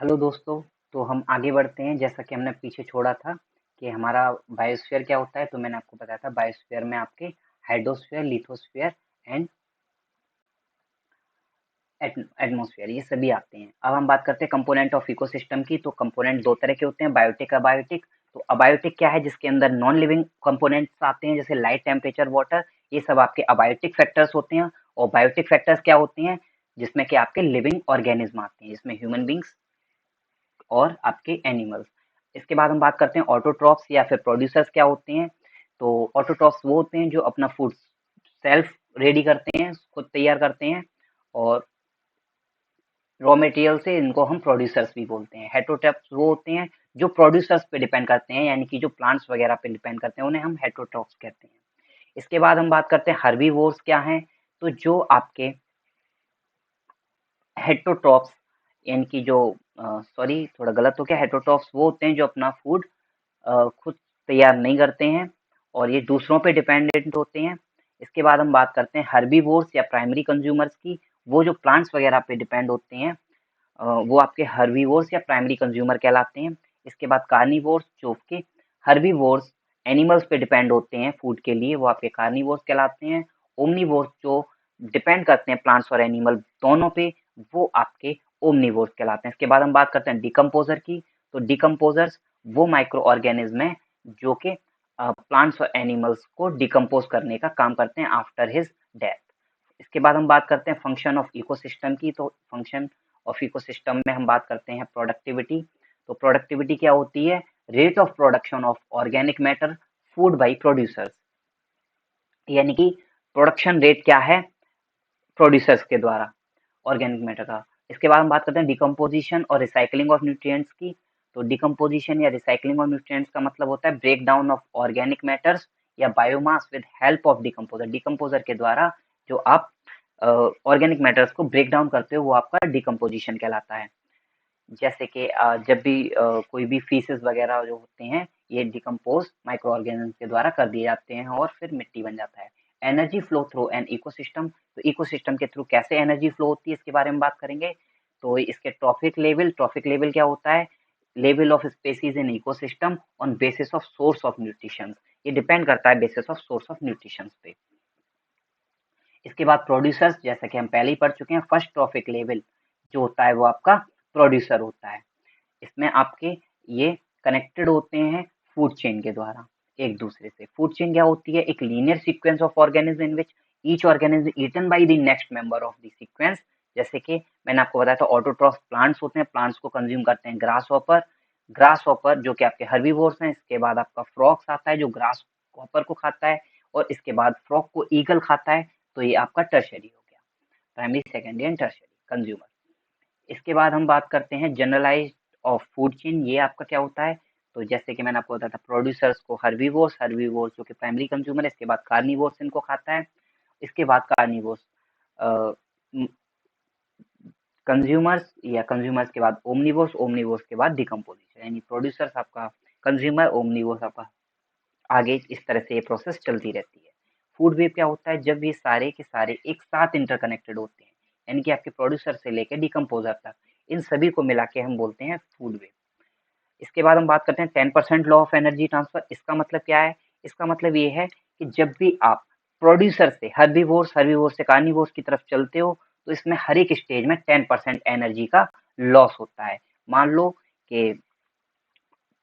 Hello दोस्तों। तो हम आगे बढ़ते हैं, जैसा कि हमने पीछे छोड़ा था कि हमारा बायोस्फीयर क्या होता है। तो मैंने आपको बताया था बायोस्फीयर में आपके हाइड्रोस्फीयर, लिथोस्फीयर एंड एटमॉस्फेयर ये सभी आते हैं। अब हम बात करते हैं कंपोनेंट ऑफ इकोसिस्टम की। तो कंपोनेंट दो तरह के होते हैं, बायोटिक, अबायोटिक। तो अबायोटिक क्या है, जिसके अंदर नॉन लिविंग कंपोनेंट्स आते हैं, जैसे लाइट, टेम्परेचर, वाटर। ये सब आपके अबायोटिक फैक्टर्स होते हैं। और बायोटिक फैक्टर्स क्या होते हैं, जिसमें कि आपके लिविंग ऑर्गेनिज्म आते हैं, जिसमें ह्यूमन बींग्स और आपके एनिमल्स। इसके बाद हम बात करते हैं ऑटोट्रॉफ्स या फिर प्रोड्यूसर्स क्या होते हैं। तो ऑटोट्रॉफ्स वो होते हैं जो अपना फूड सेल्फ रेडी करते हैं, खुद तैयार करते हैं। और रॉ मटेरियल से इनको हम प्रोड्यूसर्स भी बोलते हैं। हेटेरोट्रॉफ्स वो होते हैं जो प्रोड्यूसर्स पे डिपेंड करते हैं, यानी कि जो प्लांट्स वगैरह पे डिपेंड करते हैं, उन्हें हम हेटेरोट्रॉफ्स कहते हैं। इसके बाद हम बात करते हैं हर्बीवोर्स क्या हैं। तो जो आपके हेटेरोट्रॉफ्स, यानी कि जो सॉरी थोड़ा गलत हो गया, हेटेरोट्रॉफ्स वो होते हैं जो अपना फूड खुद तैयार नहीं करते हैं और ये दूसरों पे डिपेंडेंट होते हैं। इसके बाद हम बात करते हैं हर्बीवोर्स या प्राइमरी कंज्यूमर्स की। वो जो प्लांट्स वगैरह पे डिपेंड होते हैं, वो आपके हर्बीवोर्स या प्राइमरी कंज्यूमर कहलाते हैं। इसके बाद कार्निवोर्स जो कि हर्बीवोर्स एनिमल्स पे डिपेंड होते हैं फूड के लिए, वो आपके कार्निवोर्स कहलाते हैं। ओमनीवोर्स जो डिपेंड करते हैं प्लांट्स और एनिमल दोनों पे, वो आपके ओमनीवोर्स कहलाते हैं। इसके बाद हम बात करते हैं डिकम्पोजर की। तो डिकम्पोजर्स वो माइक्रो ऑर्गेनिज्म है जो कि प्लांट्स और एनिमल्स को डिकम्पोज करने का काम करते हैं आफ्टर हिज डेथ। इसके बाद हम बात करते हैं फंक्शन ऑफ इकोसिस्टम की। तो फंक्शन ऑफ इकोसिस्टम में हम बात करते हैं प्रोडक्टिविटी। तो प्रोडक्टिविटी क्या होती है, rate of production of organic matter food by producers, यानी कि प्रोडक्शन रेट क्या है प्रोड्यूसर्स के द्वारा ऑर्गेनिक मैटर का। इसके बाद हम बात करते हैं डिकम्पोजिशन और रिसाइकलिंग ऑफ न्यूट्रिएंट्स की। तो डिकम्पोजिशन या रिसाइकलिंग ऑफ न्यूट्रिएंट्स का मतलब होता है break down of organic matters या biomass with help of decomposer. Decomposer के द्वारा जो आप ऑर्गेनिक मैटर्स को ब्रेक डाउन करते हो, वो आपका डिकम्पोजिशन कहलाता है। जैसे कि जब भी कोई भी फीसेस वगैरह जो होते हैं, ये डिकम्पोज माइक्रो ऑर्गेनिज्म के द्वारा कर दिए जाते हैं और फिर मिट्टी बन जाता है। Energy flow through an ecosystem. तो इकोसिस्टम के थ्रू कैसे एनर्जी फ्लो होती है, इसके बारे में बात करेंगे। तो इसके ट्रॉफिक लेवल क्या होता है, level of species in ecosystem on basis of source of nutrition. ये डिपेंड करता है basis of source of nutrition पे। इसके बाद प्रोड्यूसर्स, जैसा कि हम पहले ही पढ़ चुके हैं, फर्स्ट ट्रॉफिक लेवल जो होता है वो आपका प्रोड्यूसर होता है। इसमें आपके ये कनेक्टेड होते हैं फूड चेन के द्वारा एक दूसरे से। फूड चेन क्या होती है, एक linear sequence of organism in which each organism eaten by the next member of the sequence. जैसे कि मैंने आपको बताया था ऑटोट्रॉफ प्लांट्स होते हैं, प्लांट्स को कंज्यूम करते हैं ग्रास हॉपर जो कि आपके हर्बीवोर्स हैं। इसके बाद आपका फ्रॉक्स आता है जो ग्रास हॉपर को खाता है, और इसके बाद फ्रॉक को ईगल खाता है। तो ये आपका टर्शरी हो गया, primary, secondary and tertiary consumer. इसके बाद हम बात करते हैं जनरलाइज्ड ऑफ फूड चेन। ये आपका क्या होता है, तो जैसे कि मैंने आपको बताया था प्रोड्यूसर्स को हर्बीवोर्स जो कि प्राइमरी कंज्यूमर है। इसके बाद कार्निवोर्स इनको खाता है। इसके बाद कार्निवोर्स कंज्यूमर्स, या कंज्यूमर्स के बाद ओमनीवोर्स के बाद डिकम्पोजिशन, यानी प्रोड्यूसर्स आपका कंज्यूमर, ओमनीवोर्स आपका आगे। इस तरह से ये प्रोसेस चलती रहती है। फूड वेव क्या होता है, जब ये सारे के सारे एक साथ इंटरकनेक्टेड होते हैं, यानी कि आपके प्रोड्यूसर से लेकर डिकम्पोजर तक, इन सभी को मिला के हम बोलते हैं फूड वेव। इसके बाद हम बात करते हैं 10% लॉ ऑफ एनर्जी ट्रांसफर। इसका मतलब क्या है, इसका मतलब ये है कि जब भी आप प्रोड्यूसर से हर्बीवोर्स से कार्निवोर्स की तरफ चलते हो, तो इसमें हर एक स्टेज में 10% एनर्जी का लॉस होता है। मान लो कि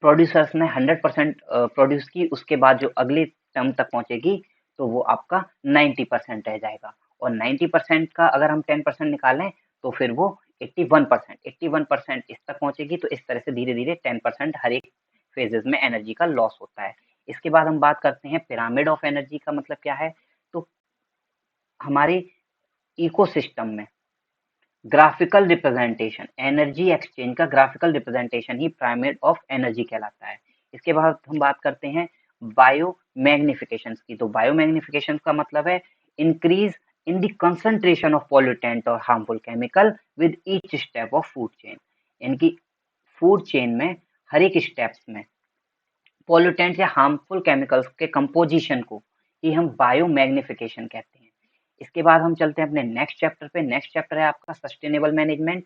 प्रोड्यूसर्स ने 100% प्रोड्यूस की, उसके बाद जो अगले टर्म तक पहुंचेगी तो वो आपका 90% रह जाएगा। और 90% का अगर हम 10% निकालें तो फिर वो 81% इस तक पहुंचेगी। तो इस तरह से धीरे धीरे 10% हर एक फेजेस में एनर्जी का लॉस होता है। इसके बाद हम बात करते हैं पिरामिड ऑफ एनर्जी का मतलब क्या है। तो हमारे इकोसिस्टम में ग्राफिकल रिप्रेजेंटेशन, एनर्जी एक्सचेंज का graphical representation he pyramid of energy कहलाता है। इसके बाद हम बात करते हैं बायो मैग्निफिकेशन की। तो बायो मैग्निफिकेशन का मतलब है increase in the concentration of pollutant और harmful chemical with each step of food chain, यानी कि फूड चेन में हर एक स्टेप्स में पॉल्यूटेंट्स या हार्मफुल केमिकल्स के कंपोजिशन को ही हम बायो मैग्निफिकेशन कहते हैं। इसके बाद हम चलते हैं अपने नेक्स्ट चैप्टर पे। नेक्स्ट चैप्टर है आपका सस्टेनेबल मैनेजमेंट।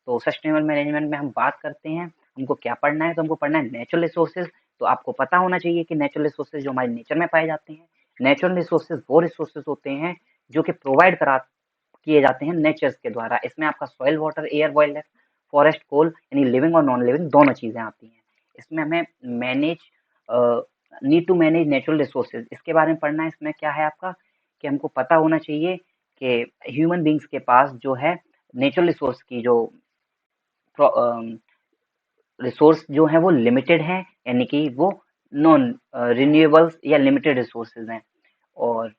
तो सस्टेनेबल मैनेजमेंट में हम बात करते हैं, हमको क्या पढ़ना है, तो हमको पढ़ना है नेचुरल रिसोर्सेज। तो आपको पता होना चाहिए कि नेचुरल रिसोर्सेज जो हमारे नेचर में पाए जाते हैं, नेचुरल रिसोर्सेज वो रिसोर्सेज होते हैं जो कि प्रोवाइड करा किए जाते हैं नेचर्स के द्वारा। इसमें आपका soil, water, air, wildlife, forest, coal यानी लिविंग और नॉन लिविंग दोनों चीजें आती हैं। इसमें हमें manage need to manage natural resources, इसके बारे में पढ़ना है। इसमें क्या है आपका कि हमको पता होना चाहिए कि ह्यूमन बींग्स के पास जो है नेचुरल रिसोर्स की जो रिसोर्स जो है वो लिमिटेड है, यानी कि वो नॉन रिन्यूएबल्स या लिमिटेड रिसोर्सेज हैं। और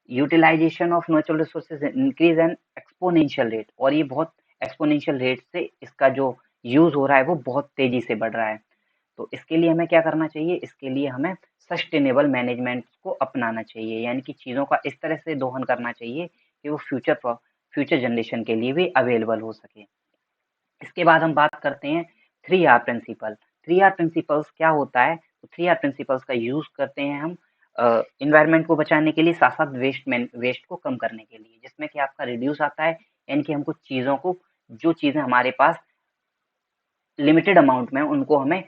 utilisation of natural resources increase an exponential rate, और ये बहुत एक्सपोनेंशियल रेट से इसका जो यूज हो रहा है वो बहुत तेजी से बढ़ रहा है। तो इसके लिए हमें क्या करना चाहिए, इसके लिए हमें सस्टेनेबल मैनेजमेंट को अपनाना चाहिए, यानी कि चीज़ों का इस तरह से दोहन करना चाहिए कि वो फ्यूचर जनरेशन के लिए भी अवेलेबल हो सके। इसके बाद हम बात करते हैं 3R प्रिंसिपल। 3R प्रिंसिपल्स क्या होता है, तो 3R प्रिंसिपल्स का यूज करते हैं हम इन्वायरमेंट को बचाने के लिए, साथ साथ वेस्ट को कम करने के लिए, जिसमें कि आपका रिड्यूस आता है, यानी कि हमको चीज़ों को, जो चीज़ें हमारे पास लिमिटेड अमाउंट में उनको हमें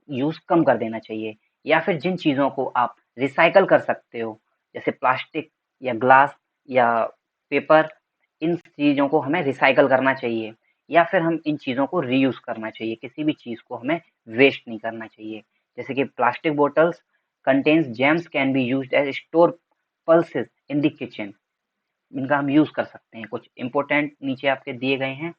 यूज कम कर देना चाहिए। या फिर जिन चीज़ों को आप रिसाइकल कर सकते हो, जैसे प्लास्टिक या ग्लास या पेपर, इन चीज़ों को हमें रिसाइकल करना चाहिए। या फिर हम इन चीज़ों को रीयूज करना चाहिए, किसी भी चीज़ को हमें वेस्ट नहीं करना चाहिए। जैसे कि plastic bottles contains jams can be used as store pulses in the kitchen, इनका हम यूज कर सकते हैं। कुछ इंपॉर्टेंट नीचे आपके दिए गए हैं।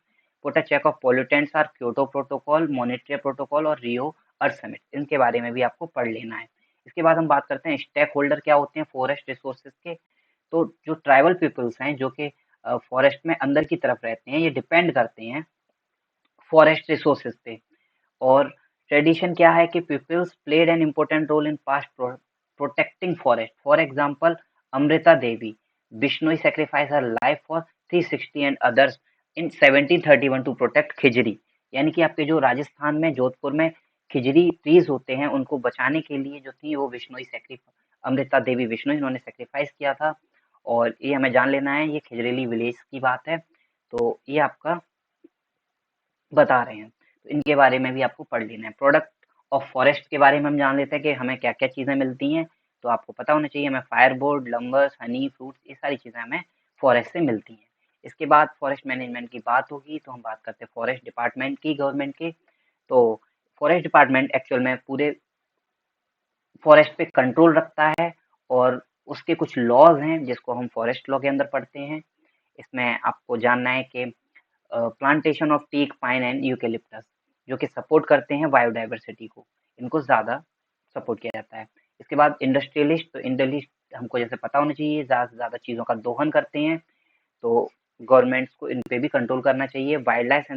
Put a check of pollutants are Kyoto protocol, monetary protocol और रियो अर्थ समिट, इनके बारे में भी आपको पढ़ लेना है। इसके बाद हम बात करते हैं स्टेक होल्डर क्या होते हैं फॉरेस्ट रिसोर्सेज के। तो जो ट्राइबल पीपल्स हैं, जो कि फॉरेस्ट में अंदर की तरफ रहते हैं, ये डिपेंड करते हैं फॉरेस्ट रिसोर्सेज पे। और ट्रेडिशन क्या है कि peoples played an important role in past protecting forest. For example Amrita Devi Bishnoi sacrifice her life for 360 and others in 1731 to protect khejri, यानी कि आपके जो राजस्थान में जोधपुर में खिजरी ट्रीज होते हैं उनको बचाने के लिए जो थी वो बिश्नोई सेक्रीफाइस, अमृता देवी बिश्नोई इन्होंने सेक्रीफाइस किया था। और ये हमें जान लेना है, ये खिजरेली विलेज की बात है। तो ये आपका बता रहे हैं, तो इनके बारे में भी आपको पढ़ लेना है। प्रोडक्ट ऑफ फॉरेस्ट के बारे में हम जान लेते हैं कि हमें क्या क्या चीज़ें मिलती हैं। तो आपको पता होना चाहिए हमें फायरबोर्ड, लंबर्स, हनी, फ्रूट्स, ये सारी चीज़ें हमें फॉरेस्ट से मिलती हैं। इसके बाद फॉरेस्ट मैनेजमेंट की बात होगी तो हम बात करते हैं फॉरेस्ट डिपार्टमेंट की, गवर्नमेंट की। तो फॉरेस्ट डिपार्टमेंट एक्चुअल में पूरे फॉरेस्ट पे कंट्रोल रखता है, और उसके कुछ लॉज हैं जिसको हम फॉरेस्ट लॉ के अंदर पढ़ते हैं। इसमें आपको जानना है कि plantation of teak, pine and eucalyptus जो कि सपोर्ट करते हैं बायोडाइवर्सिटी को, इनको ज़्यादा सपोर्ट किया जाता है। इसके बाद इंडस्ट्रियलिस्ट, तो इंडस्ट्रियलिस्ट हमको जैसे पता होना चाहिए ज़्यादा से ज़्यादा चीज़ों का दोहन करते हैं, तो गवर्नमेंट्स को इन पे भी कंट्रोल करना चाहिए। वाइल्ड लाइफ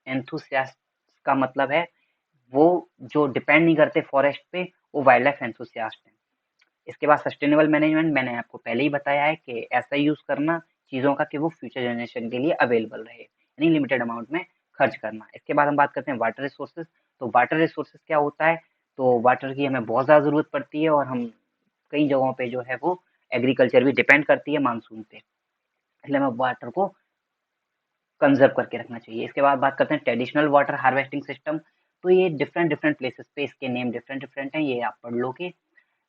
एंथुसियास्ट का मतलब है वो जो डिपेंड नहीं करते फॉरेस्ट पे, वो वाइल्ड लाइफ एंथुसियास्ट हैं। इसके बाद सस्टेनेबल मैनेजमेंट मैंने आपको पहले ही बताया है कि ऐसा यूज करना चीज़ों का कि वो फ्यूचर जनरेशन के लिए अवेलेबल रहे, यानी लिमिटेड अमाउंट में खर्च करना। इसके बाद हम बात करते हैं वाटर रिसोर्सेज। तो वाटर रिसोर्सेज क्या होता है, तो वाटर की हमें बहुत ज़्यादा ज़रूरत पड़ती है, और हम कई जगहों पे जो है वो एग्रीकल्चर भी डिपेंड करती है मानसून पे, इसलिए हमें वाटर को कंजर्व करके रखना चाहिए। इसके बाद बात करते हैं ट्रेडिशनल वाटर हार्वेस्टिंग सिस्टम। तो ये डिफरेंट डिफरेंट प्लेसेस पे इसके नेम डिफरेंट डिफरेंट हैं, ये आप पढ़ लोगे।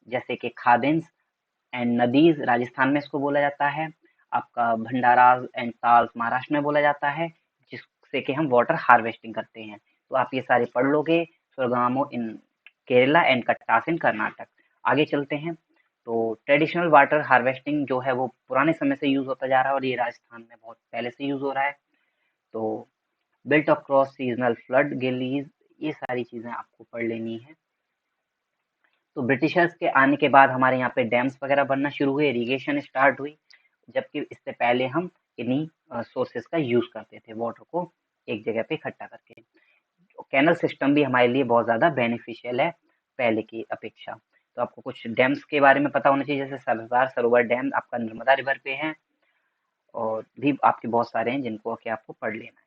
जैसे कि खादिन्स एंड नदीज राजस्थान में इसको बोला जाता है, आपका भंडाराज एंड ताल्स महाराष्ट्र में बोला जाता है, जिससे कि हम वाटर हार्वेस्टिंग करते हैं। तो आप ये सारे पढ़ लोगे। सुरगामो इन केरला एंड कट्टास इन कर्नाटक। आगे चलते हैं। तो ट्रेडिशनल वाटर हार्वेस्टिंग जो है वो पुराने समय से यूज होता जा रहा है, और ये राजस्थान में बहुत पहले से यूज हो रहा है। तो built across seasonal flood Gillies, ये सारी चीजें आपको पढ़ लेनी है। तो ब्रिटिशर्स के आने के बाद हमारे यहाँ पे डैम्स वगैरह बनना शुरू हुए, इरिगेशन स्टार्ट हुई, जबकि इससे पहले हम इन्हीं सोर्सेज का यूज करते थे वाटर को एक जगह पे इकट्ठा करके। कैनल सिस्टम भी हमारे लिए बहुत ज़्यादा बेनिफिशियल है पहले की अपेक्षा। तो आपको कुछ डैम्स के बारे में पता होना चाहिए, जैसे सरदार सरोवर डैम आपका नर्मदा रिवर पे है, और भी आपके बहुत सारे हैं जिनको कि आपको पढ़ लेना है।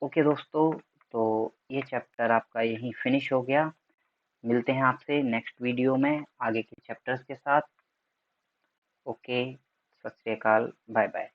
ओके दोस्तों, तो ये चैप्टर आपका यहीं फिनिश हो गया। मिलते हैं आपसे नेक्स्ट वीडियो में आगे के चैप्टर्स के साथ। ओके, सत श्री अकाल, बाय बाय।